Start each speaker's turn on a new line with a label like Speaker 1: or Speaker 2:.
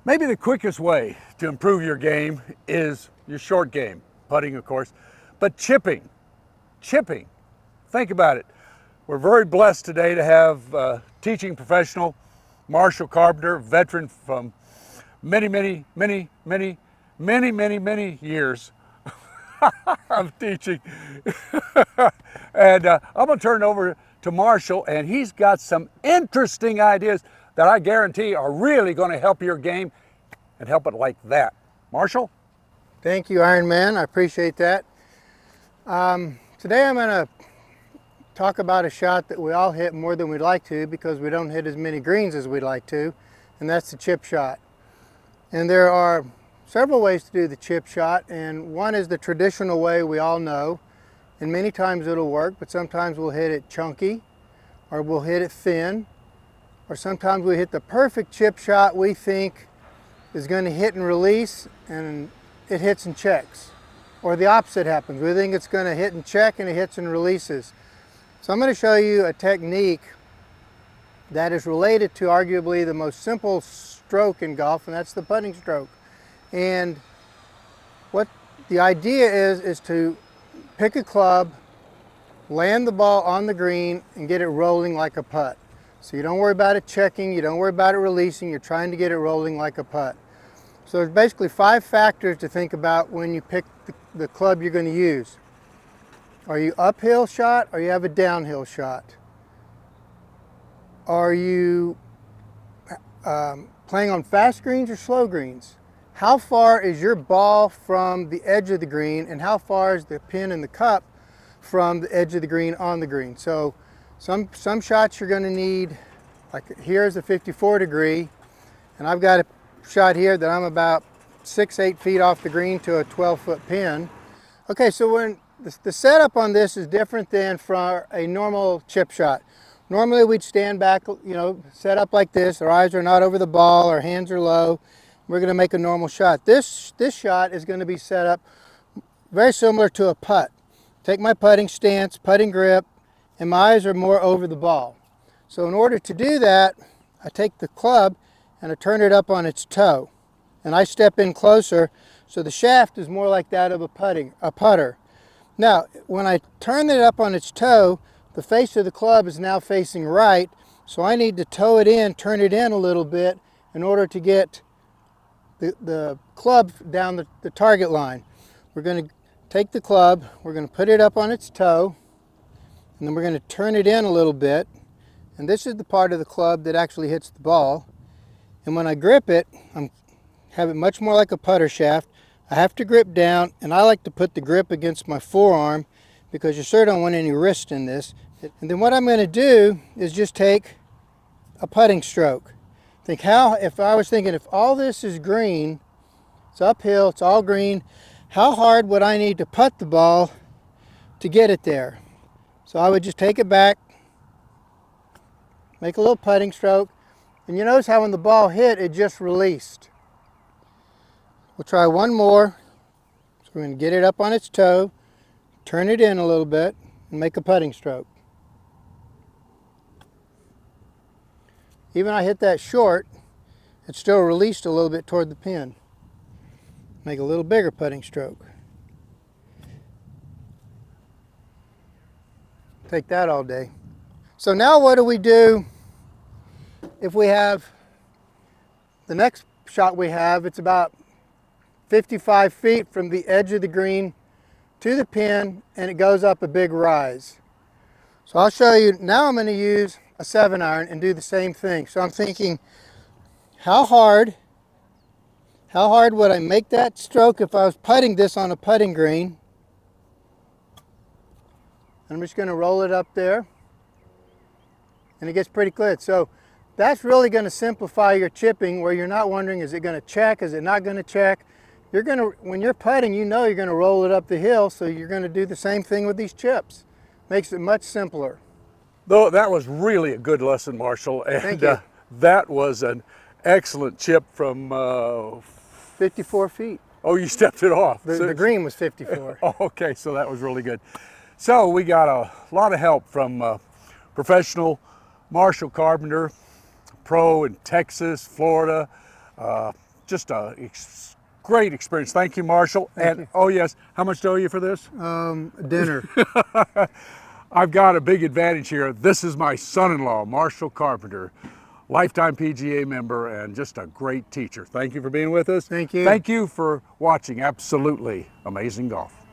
Speaker 1: Maybe the quickest way to improve your game is your short game, putting of course, but chipping. Think about it. We're very blessed today to have teaching professional Marshall Carpenter, veteran from many years of teaching. And I'm gonna turn it over to Marshall, and he's got some interesting ideas that I guarantee are really gonna help your game and help it like that. Marshall?
Speaker 2: Thank you, Iron Man. I appreciate that. Today I'm gonna talk about a shot that we all hit more than we'd like to because we don't hit as many greens as we'd like to, and that's the chip shot. And there are several ways to do the chip shot, and one is the traditional way we all know, and many times it'll work, but sometimes we'll hit it chunky, or we'll hit it thin, or sometimes we hit the perfect chip shot we think is going to hit and release, and it hits and checks. Or the opposite happens. We think it's going to hit and check, and it hits and releases. So I'm going to show you a technique that is related to arguably the most simple stroke in golf, and that's the putting stroke. And what the idea is to pick a club, land the ball on the green, and get it rolling like a putt. So you don't worry about it checking, you don't worry about it releasing, you're trying to get it rolling like a putt. So there's basically 5 factors to think about when you pick the club you're going to use. Are you uphill shot or you have a downhill shot? Are you playing on fast greens or slow greens? How far is your ball from the edge of the green, and how far is the pin in the cup from the edge of the green on the green? So some shots you're going to need, like here's a 54 degree, and I've got a shot here that I'm about 6-8 feet off the green to a 12-foot pin. Okay, so when the setup on this is different than for a normal chip shot. Normally we'd stand back, set up like this. Our eyes are not over the ball, our hands are low. We're going to make a normal shot. This shot is going to be set up very similar to a putt. Take my putting stance, putting grip, and my eyes are more over the ball. So in order to do that, I take the club and I turn it up on its toe. And I step in closer, so the shaft is more like that of a putter. Now, when I turn it up on its toe, the face of the club is now facing right, so I need to toe it in, turn it in a little bit in order to get the club down the target line. We're going to take the club, we're going to put it up on its toe, and then we're going to turn it in a little bit, and this is the part of the club that actually hits the ball. And when I grip it, I have it much more like a putter shaft. I have to grip down, and I like to put the grip against my forearm because you sure don't want any wrist in this. And then what I'm going to do is just take a putting stroke. If I was thinking if all this is green, it's uphill, it's all green, how hard would I need to putt the ball to get it there? So I would just take it back, make a little putting stroke, and you notice how when the ball hit, it just released. We'll try one more. So we're going to get it up on its toe, turn it in a little bit, and make a putting stroke. Even I hit that short, it still released a little bit toward the pin. Make a little bigger putting stroke. Take that all day. So now what do we do if we have the next shot we have? It's about 55 feet from the edge of the green to the pin, and it goes up a big rise. So I'll show you, now I'm going to use a 7-iron and do the same thing. So I'm thinking, how hard would I make that stroke if I was putting this on a putting green? I'm just going to roll it up there, and it gets pretty good. So that's really going to simplify your chipping, where you're not wondering, is it going to check, is it not going to check? When you're putting, you know you're going to roll it up the hill, so you're going to do the same thing with these chips. Makes it much simpler.
Speaker 1: Though that was really a good lesson, Marshall, and that was an excellent chip from
Speaker 2: 54 feet.
Speaker 1: Oh, you stepped it off.
Speaker 2: The green was 54.
Speaker 1: Oh, okay, so that was really good. So we got a lot of help from professional Marshall Carpenter, pro in Texas, Florida, just a great experience. Thank you, Marshall. And oh yes, how much do I owe you for this?
Speaker 2: Dinner.
Speaker 1: I've got a big advantage here. This is my son-in-law, Marshall Carpenter, Lifetime PGA member and just a great teacher. Thank you for being with us.
Speaker 2: Thank you.
Speaker 1: Thank you for watching Absolutely Amazing Golf.